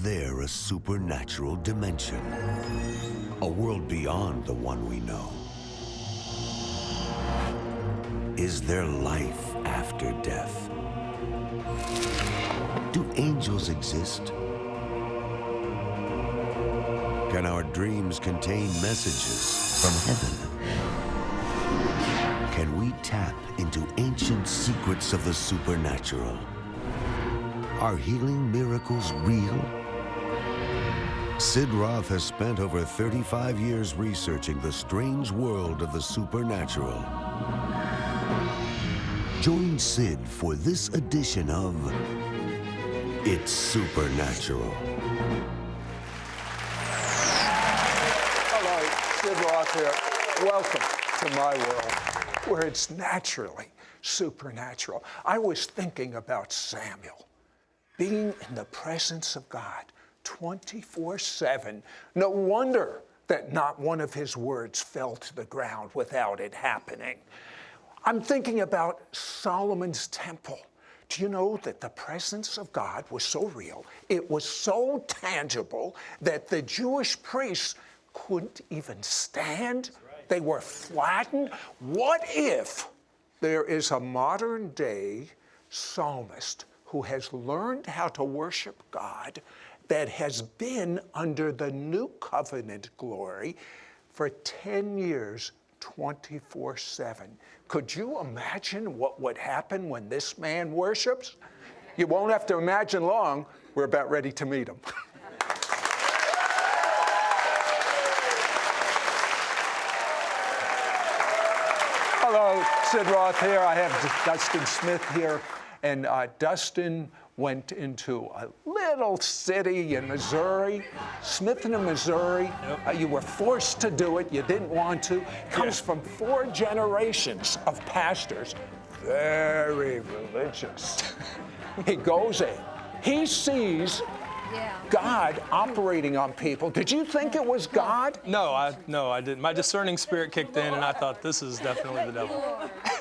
there a supernatural dimension? A world beyond the one we know? Is there life after death? Do angels exist? Can our dreams contain messages from heaven? Can we tap into ancient secrets of the supernatural? Are healing miracles real? Sid Roth has spent over 35 years researching the strange world of the supernatural. Join Sid for this edition of It's Supernatural. Hello, Sid Roth here. Welcome to my world, where it's naturally supernatural. I was thinking about Samuel being in the presence of God 24/7. No wonder that not one of his words fell to the ground without it happening. I'm thinking about Solomon's temple. Do you know that the presence of God was so real, it was so tangible that the Jewish priests couldn't even stand? They were flattened. What if there is a modern day psalmist who has learned how to worship God, that has been under the new covenant glory for 10 years, 24/7? Could you imagine what would happen when this man worships? You won't have to imagine long. We're about ready to meet him. Hello, Sid Roth here. I have Dustin Smith here. And Dustin went into a little city in Missouri, Smithton, Missouri. Yep. You were forced to do it. You didn't want to. Comes from 4 generations of pastors, very religious. He goes in. He sees God operating on people. Did you think it was God? No, I didn't. My discerning spirit kicked in, and I thought, this is definitely the devil.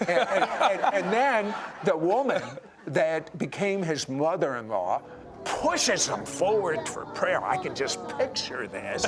And then the woman that became his mother-in-law pushes him forward for prayer. I can just picture this.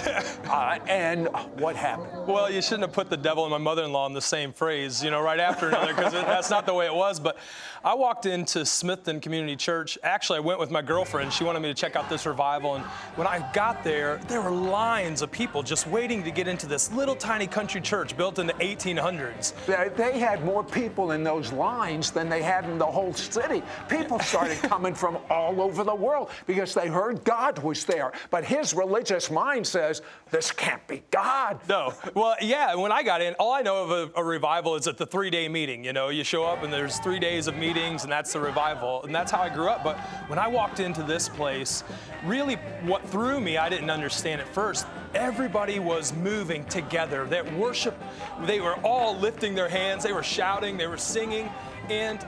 And what happened? Well, you shouldn't have put the devil and my mother-in-law in the same phrase, right after another, because that's not the way it was. But I walked into Smithton Community Church. Actually, I went with my girlfriend. She wanted me to check out this revival. And when I got there were lines of people just waiting to get into this little tiny country church built in the 1800s. They had more people in those lines than they had in the whole city. People started coming from all over the world because they heard God was there. But his religious mind says, this can't be God. No. Well, yeah, when I got in, all I know of a revival is at the 3-day meeting. You show up and there's 3 days of meetings, and that's the revival. And that's how I grew up. But when I walked into this place, really what threw me, I didn't understand at first. Everybody was moving together. That worship, they were all lifting their hands, they were shouting, they were singing, and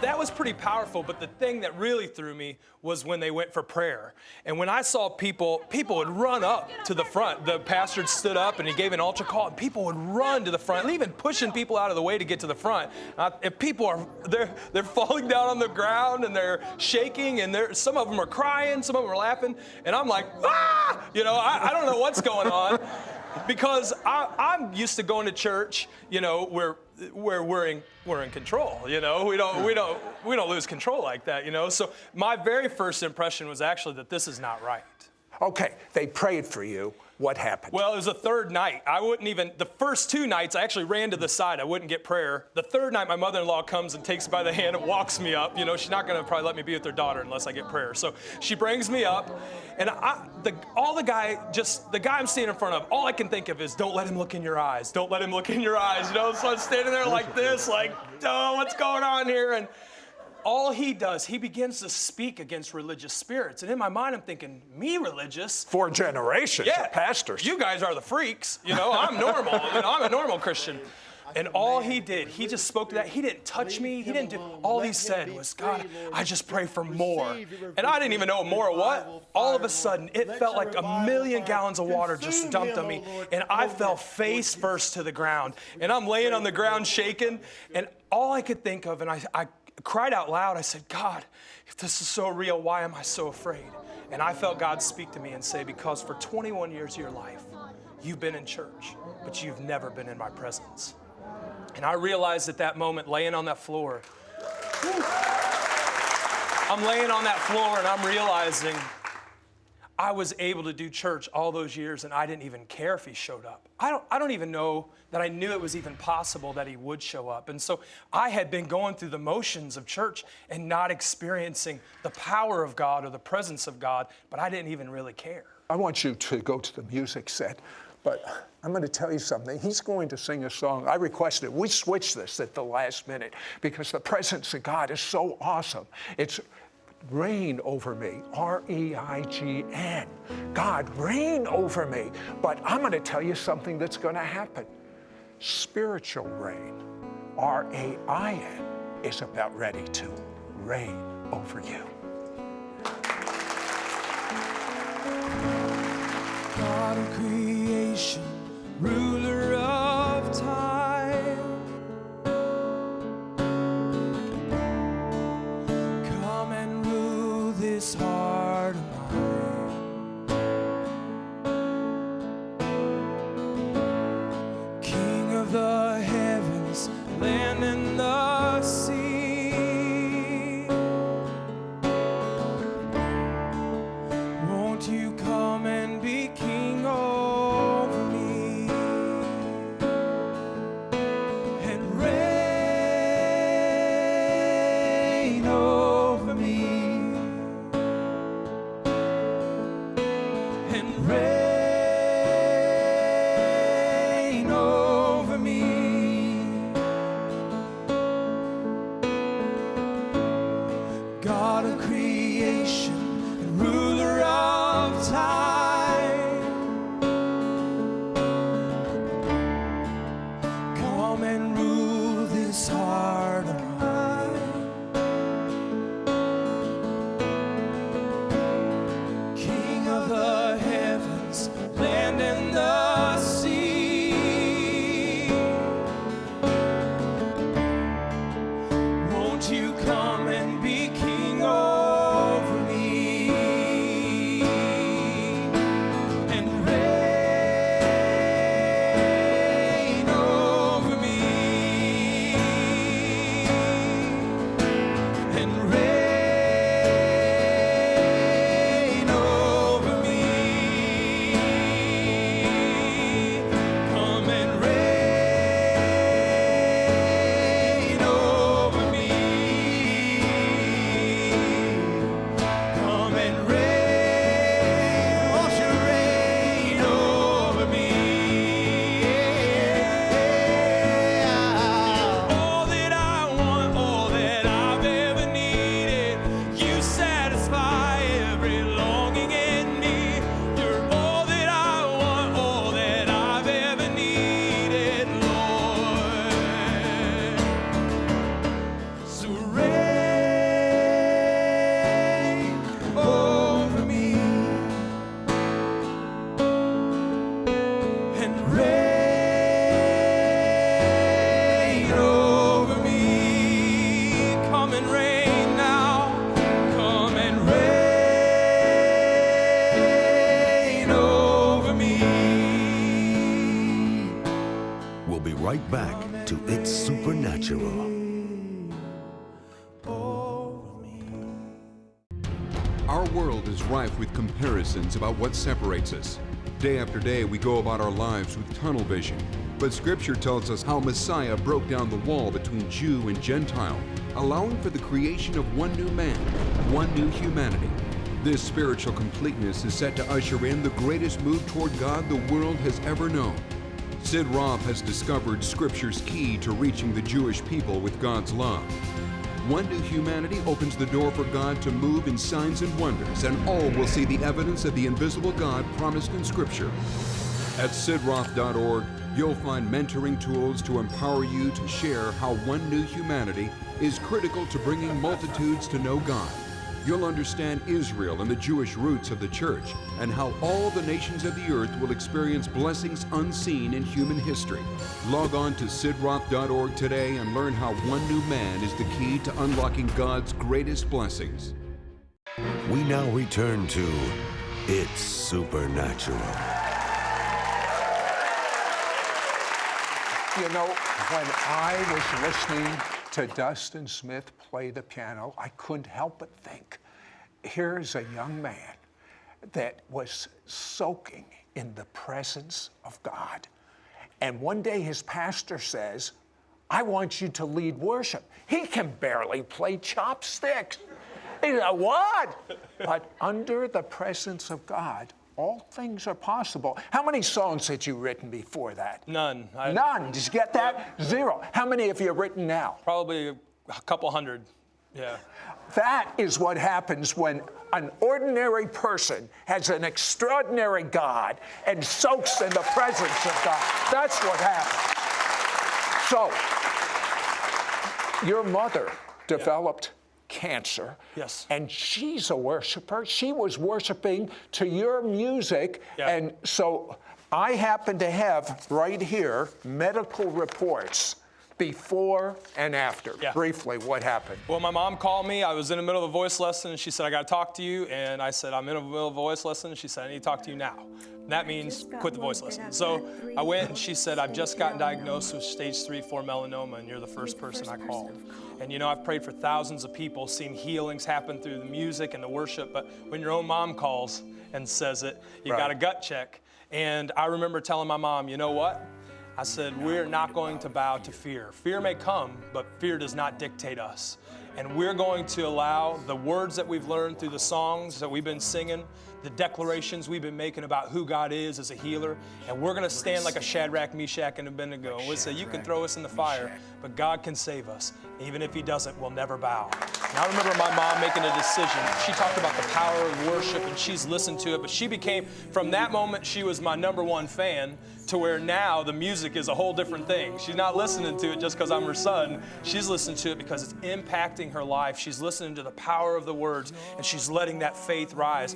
that was pretty powerful. But the thing that really threw me was when they went for prayer. And when I saw people would run up to the front. The pastor stood up and he gave an altar call, and people would run to the front, even pushing people out of the way to get to the front. And people they're falling down on the ground and they're shaking, and some of them are crying, some of them are laughing, and I'm like, ah! I don't know what's going on. Because I'm used to going to church, where we're in control. We don't lose control like that. So my very first impression was actually that this is not right. Okay, they prayed for you. What happened? Well, it was the third night. The first 2 nights, I actually ran to the side. I wouldn't get prayer. The third night, my mother-in-law comes and takes me by the hand and walks me up. She's not going to probably let me be with her daughter unless I get prayer. So she brings me up, and the guy I'm standing in front of, all I can think of is, don't let him look in your eyes. Don't let him look in your eyes. So I'm standing there like this, like, oh, what's going on here? And all he does, he begins to speak against religious spirits. And in my mind, I'm thinking, me religious? 4 generations of pastors. You guys are the freaks. I'm normal. I'm a normal Christian. And all he did, he just spoke to that. He didn't touch me. He didn't do, all he said was, God, I just pray for more. And I didn't even know more what. All of a sudden, it felt like 1,000,000 gallons of water just dumped on me. And I fell face first to the ground. And I'm laying on the ground shaking. And all I could think of, and I cried out loud. I said, God, if this is so real, why am I so afraid? And I felt God speak to me and say, because for 21 years of your life, you've been in church, but you've never been in my presence. And I realized at that moment, laying on that floor, I'm laying on that floor and I'm realizing I was able to do church all those years and I didn't even care if he showed up. I don't even know that I knew it was even possible that he would show up. And so I had been going through the motions of church and not experiencing the power of God or the presence of God, but I didn't even really care. I want you to go to the music set, but I'm going to tell you something. He's going to sing a song. I requested it. We switched this at the last minute because the presence of God is so awesome. It's reign over me, R-E-I-G-N. God, reign over me. But I'm going to tell you something that's going to happen. Spiritual reign, R-A-I-N, is about ready to reign over you. God of creation, ruler of time, come and rule this heart of mine. King of the heavens, land and the sea, won't you come and be king over me and reign over me and reign over me. God of creation and ruler of time, come and rule this heart of mine. King of the heavens, land and the sea, won't you come and be king over me and reign over me and reign over me. Come and reign over me. Come and reign, won't you reign over me? All that I want, all that I've ever needed, you satisfy every longing in me. You're all that I want, all that I've ever needed, Lord. So reign over me and reign over me. Come and reign now. Come and reign over me. We'll be right back to It's Supernatural. Our world is rife with comparisons about what separates us. Day after day, we go about our lives with tunnel vision. But Scripture tells us how Messiah broke down the wall between Jew and Gentile, allowing for the creation of one new man, one new humanity. This spiritual completeness is set to usher in the greatest move toward God the world has ever known. Sid Roth has discovered Scripture's key to reaching the Jewish people with God's love. One new humanity opens the door for God to move in signs and wonders, and all will see the evidence of the invisible God promised in Scripture. At sidroth.org, you'll find mentoring tools to empower you to share how one new humanity is critical to bringing multitudes to know God. You'll understand Israel and the Jewish roots of the church, and how all the nations of the earth will experience blessings unseen in human history. Log on to sidroth.org today and learn how one new man is the key to unlocking God's greatest blessings. We now return to It's Supernatural. You know, when I was listening to Dustin Smith play the piano, I couldn't help but think, here's a young man that was soaking in the presence of God. And one day his pastor says, I want you to lead worship. He can barely play chopsticks. He's like, what? But under the presence of God, all things are possible. How many songs had you written before that? None. None. Did you get that? Zero. How many have you written now? Probably a couple hundred. Yeah. That is what happens when an ordinary person has an extraordinary God and soaks in the presence of God. That's what happens. So, your mother developed cancer. Yes. And she's a worshiper. She was worshiping to your music. Yeah. And so I happen to have right here medical reports before and after. Yeah. Briefly, what happened? Well, my mom called me. I was in the middle of a voice lesson, and she said, I got to talk to you. And I said, I'm in the middle of a voice lesson. And she said, I need to talk to you now. And that means quit the voice lesson. So I went, and she said, I've just gotten diagnosed with stage 3/4 melanoma, and you're the first person I called. And you know, I've prayed for thousands of people, seen healings happen through the music and the worship, but when your own mom calls and says it, you got a gut check. And I remember telling my mom, you know what? I said, we're not going to bow to fear. Fear may come, but fear does not dictate us. And we're going to allow the words that we've learned through the songs that we've been singing, the declarations we've been making about who God is as a healer, and we're going to stand like a Shadrach, Meshach, and Abednego. And we'll say, you can throw us in the fire, but God can save us. Even if he doesn't, we'll never bow. And I remember my mom making a decision. She talked about the power of worship, and she's listened to it, but she became, from that moment, she was my #1 fan, to where now the music is a whole different thing. She's not listening to it just because I'm her son. She's listening to it because it's impacting her life. She's listening to the power of the words, and she's letting that faith rise.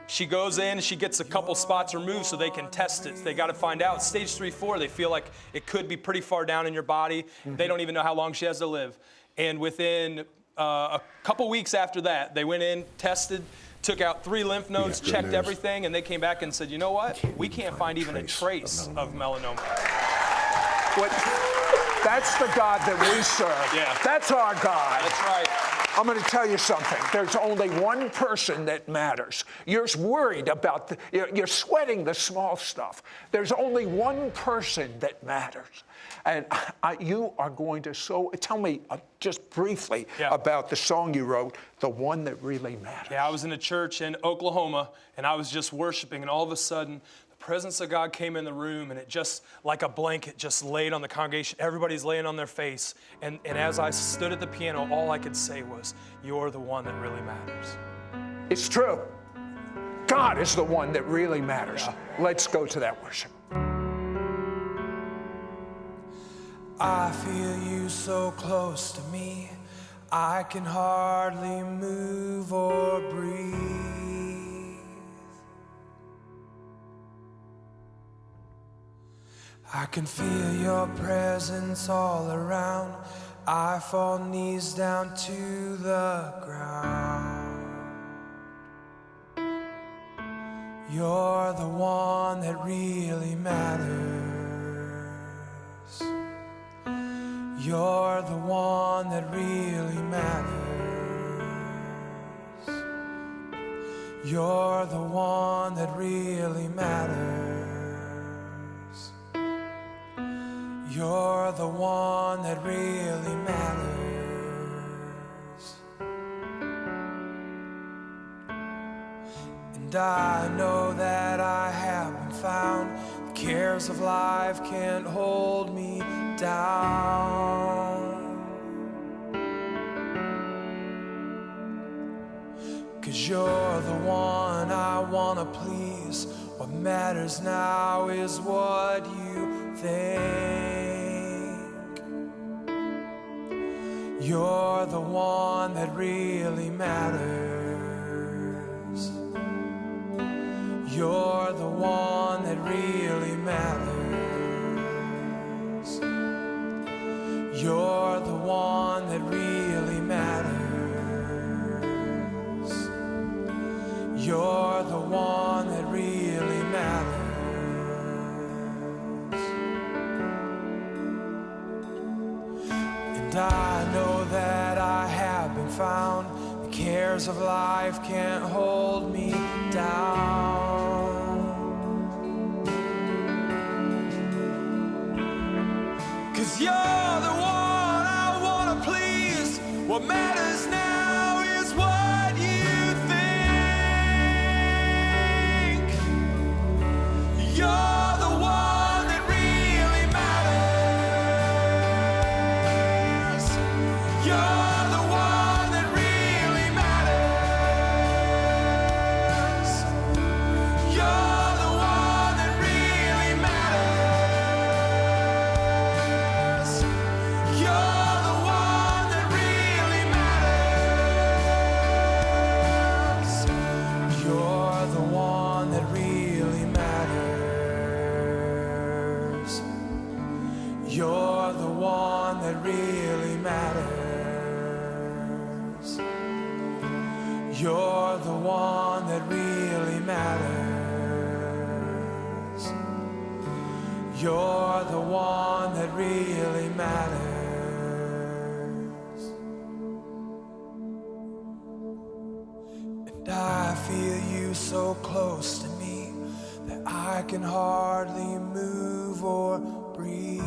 She goes in and she gets a couple spots removed so they can test it. They got to find out. Stage 3/4, they feel like it could be pretty far down in your body. They don't even know how long she has to live. And within a couple weeks after that, they went in, tested, took out 3 lymph nodes, checked everything, and they came back and said, you know what? We can't find even a trace of melanoma. That's the God that we serve. Yeah. That's our God. That's right. I'm going to tell you something. There's only one person that matters. You're worried about, you're sweating the small stuff. There's only one person that matters. And you are going to tell me just briefly about the song you wrote, The One That Really Matters. Yeah, I was in a church in Oklahoma, and I was just worshiping, and all of a sudden, the presence of God came in the room, and it just, like a blanket, just laid on the congregation. Everybody's laying on their face. And as I stood at the piano, all I could say was, you're the one that really matters. It's true. God is the one that really matters. Yeah. Let's go to that worship. I feel you so close to me, I can hardly move or breathe. I can feel your presence all around, I fall knees down to the ground. You're the one that really matters. You're the one that really matters. You're the one that really matters. You're the one that really matters. And I know that I have been found. The cares of life can't hold me down. 'Cause you're the one I wanna please. What matters now is what you think. You're the one that really matters. You're the one that really matters. You're the one that really matters. And I know that I have been found. The cares of life can't hold me down. 'Cause you're the one I wanna please. What matters now is what you think. You're the one that really matters. You're the one that really matters. You're the one that really matters. You're the one that really matters. You're the one that really matters. You're the one that really matters. You're the one that really matters. You're the one that really matters. And I feel you so close to me that I can hardly move or breathe.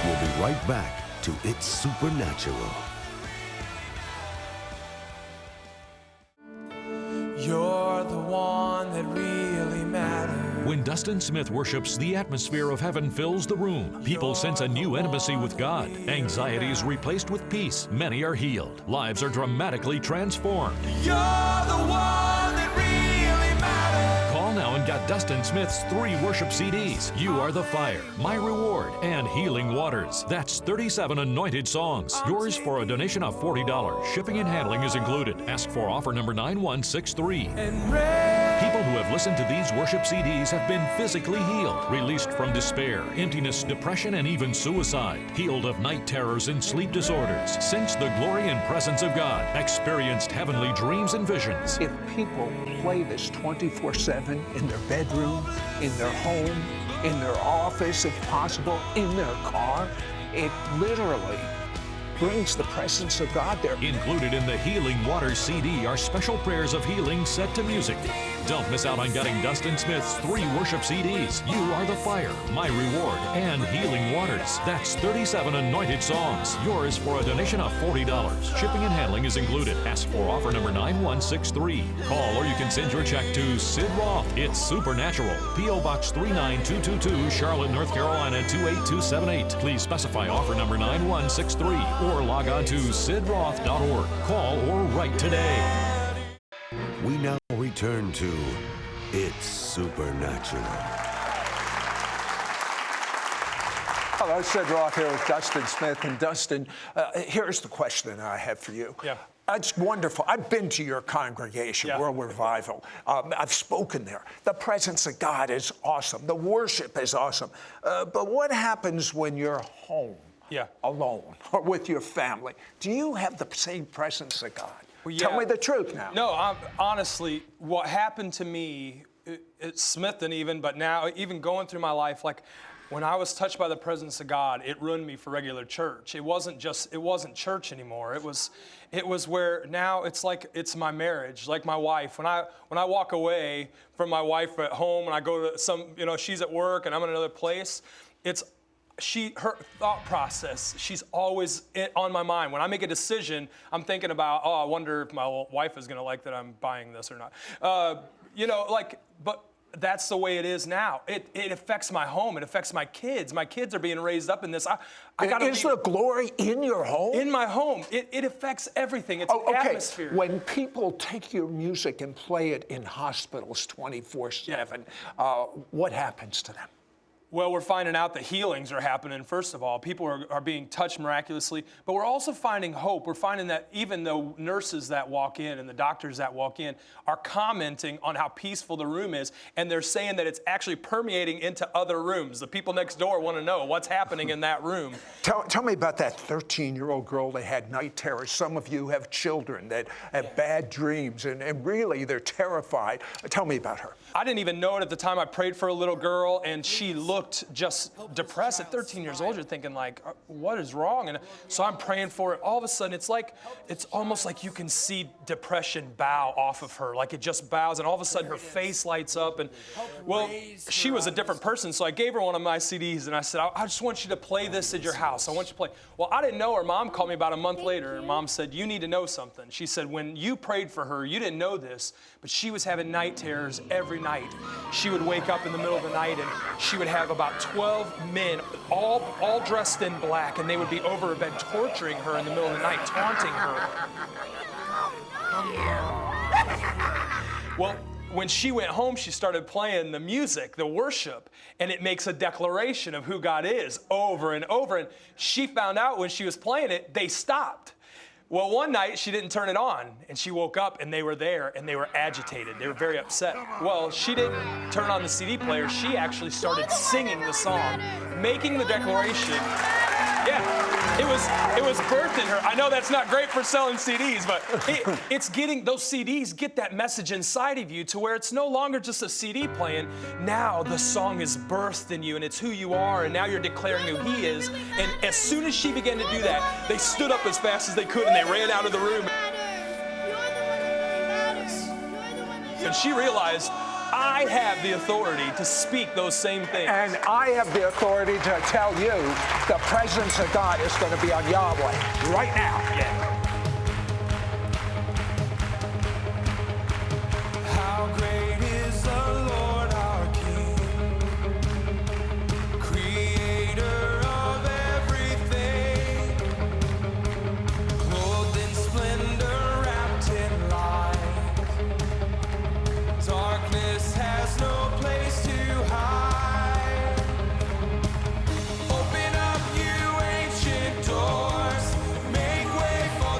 We'll be right back to It's Supernatural. You're the one that really matters. When Dustin Smith worships, the atmosphere of heaven fills the room. People sense a new intimacy with God. Anxiety is replaced with peace. Many are healed. Lives are dramatically transformed. You're the one that really matters. Call now and get Dustin Smith's 3 worship CDs, You Are the Fire, My Reward, and Healing Waters. That's 37 anointed songs. Yours for a donation of $40. Shipping and handling is included. Ask for offer number 9163. People who have listened to these worship CDs have been physically healed, released from despair, emptiness, depression, and even suicide, healed of night terrors and sleep disorders, sensed the glory and presence of God, experienced heavenly dreams and visions. If people play this 24/7 in their bedroom, in their home, in their office, if possible, in their car, it literally brings the presence of God there. Included in the Healing Waters CD are special prayers of healing set to music. Don't miss out on getting Dustin Smith's 3 worship CDs, You Are the Fire, My Reward, and Healing Waters. That's 37 anointed songs. Yours for a donation of $40. Shipping and handling is included. Ask for offer number 9163. Call or you can send your check to Sid Roth. It's Supernatural. P.O. Box 39222, Charlotte, North Carolina 28278. Please specify offer number 9163 or log on to sidroth.org. Call or write today. We now return to It's Supernatural. Hello, Sid Roth here with Dustin Smith. And Dustin, here's the question I have for you. Yeah. It's wonderful. I've been to your congregation, Yeah. World Revival. I've spoken there. The presence of God is awesome. The worship is awesome. But what happens when you're home, alone, or with your family? Do you have the same presence of God? Well, Tell me the truth now. No, honestly, what happened to me, it's Smith and even, but now even going through my life, like when I was touched by the presence of God, it ruined me for regular church. It wasn't church anymore. It was where now it's like it's my marriage, like my wife. When I walk away from my wife at home and I go to she's at work and I'm in another place, her thought process, she's always on my mind. When I make a decision, I'm thinking about, I wonder if my wife is going to like that I'm buying this or not. But that's the way it is now. It affects my home. It affects my kids. My kids are being raised up in this. Is the glory in your home? In my home. It affects everything. It's an atmosphere. When people take your music and play it in hospitals 24/7, what happens to them? Well, we're finding out that healings are happening, first of all. People are being touched miraculously, but we're also finding hope. We're finding that even the nurses that walk in and the doctors that walk in are commenting on how peaceful the room is, and they're saying that it's actually permeating into other rooms. The people next door want to know what's happening in that room. Tell me about that 13-year-old girl that had night terrors. Some of you have children that have bad dreams, and really they're terrified. Tell me about her. I didn't even know it at the time. I prayed for a little girl, and she looked just depressed. At 13 years old, you're thinking like, what is wrong? And so I'm praying for it. All of a sudden, it's almost like you can see depression bow off of her. Like it just bows, and all of a sudden her face lights up. And well, she was a different person. So I gave her one of my CDs, and I said, I just want you to play this at your house. I want you to play. Well, I didn't know her. Mom called me about a month later, and Mom said, you need to know something. She said, when you prayed for her, you didn't know this, but she was having night terrors every night. She would wake up in the middle of the night, and she would have about 12 men, all dressed in black, and they would be over her bed torturing her in the middle of the night, taunting her. Well, when she went home, she started playing the music, the worship, and it makes a declaration of who God is over and over. And she found out when she was playing it, they stopped. Well, one night she didn't turn it on, and she woke up and they were there and they were agitated. They were very upset. Well, she didn't turn on the CD player. She actually started singing the song, making the declaration. Yeah, it was birthed in her. I know that's not great for selling CDs, but it's getting, those CDs get that message inside of you to where it's no longer just a CD playing. Now the song is birthed in you, and it's who you are, and now you're declaring who He is. And as soon as she began to do that, they stood up as fast as they could, and they ran out of the room. And she realized, I have the authority to speak those same things. And I have the authority to tell you the presence of God is going to be on Yahweh right now. Yeah. How great is the Lord our King, creator of everything, clothed in splendor, wrapped in light. Darkness has no place to hide. Open up, you ancient doors, make way for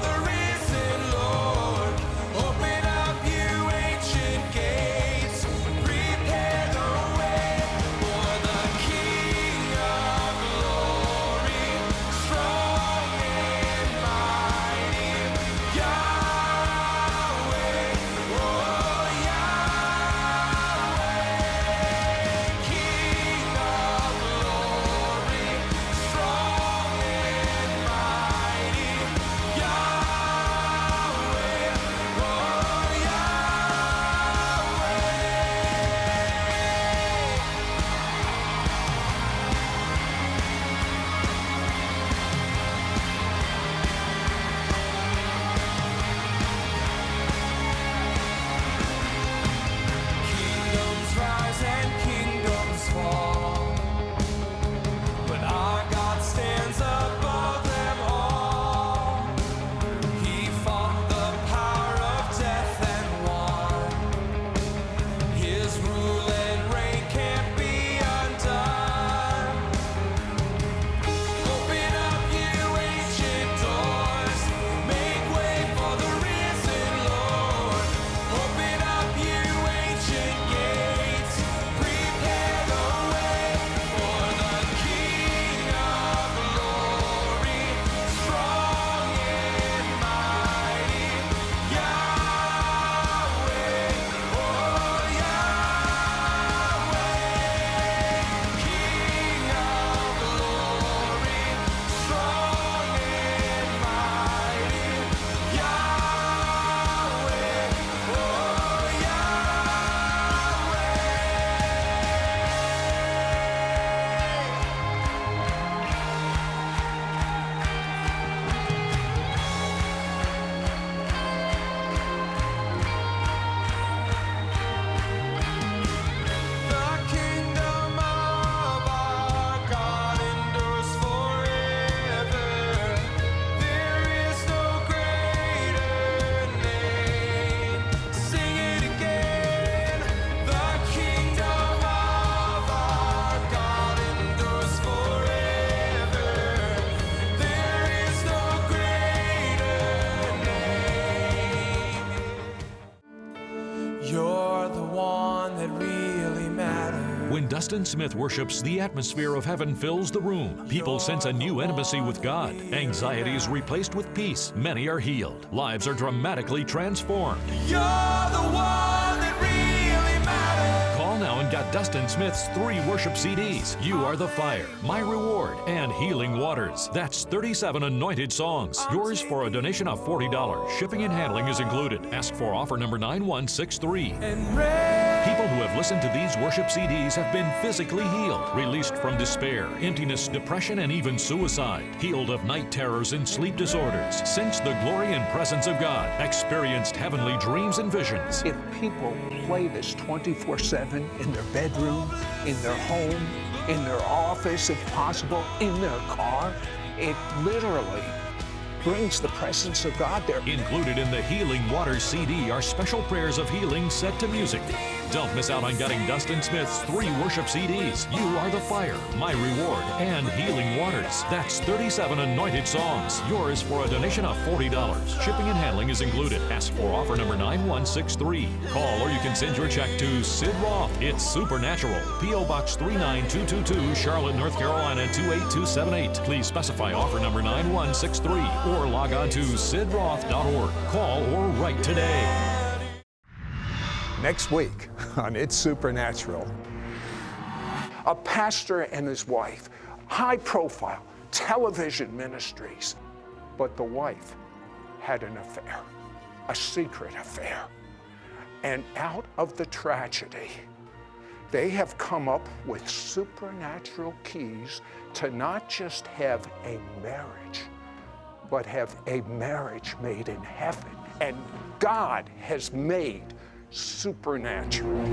Dustin Smith worships, the atmosphere of heaven fills the room. People sense a new intimacy with God. Anxiety is replaced with peace. Many are healed. Lives are dramatically transformed. You're the one that really matters. Call now and get Dustin Smith's 3 worship CDs. You Are the Fire, My Reward, and Healing Waters. That's 37 anointed songs. Yours for a donation of $40. Shipping and handling is included. Ask for offer number 9163. People who have listened to these worship CDs have been physically healed, released from despair, emptiness, depression, and even suicide, healed of night terrors and sleep disorders, sensed the glory and presence of God, experienced heavenly dreams and visions. If people play this 24/7 in their bedroom, in their home, in their office, if possible, in their car, it literally brings the presence of God there. Included in the Healing Waters CD are special prayers of healing set to music. Don't miss out on getting Dustin Smith's 3 worship CDs, You Are the Fire, My Reward, and Healing Waters. That's 37 anointed songs. Yours for a donation of $40. Shipping and handling is included. Ask for offer number 9163. Call or you can send your check to Sid Roth. It's Supernatural. P.O. Box 39222, Charlotte, North Carolina 28278. Please specify offer number 9163 or log on to sidroth.org. Call or write today. Next week on It's Supernatural, a pastor and his wife, high profile, television ministries, but the wife had an affair, a secret affair. And out of the tragedy, they have come up with supernatural keys to not just have a marriage, but have a marriage made in heaven. And God has made supernatural.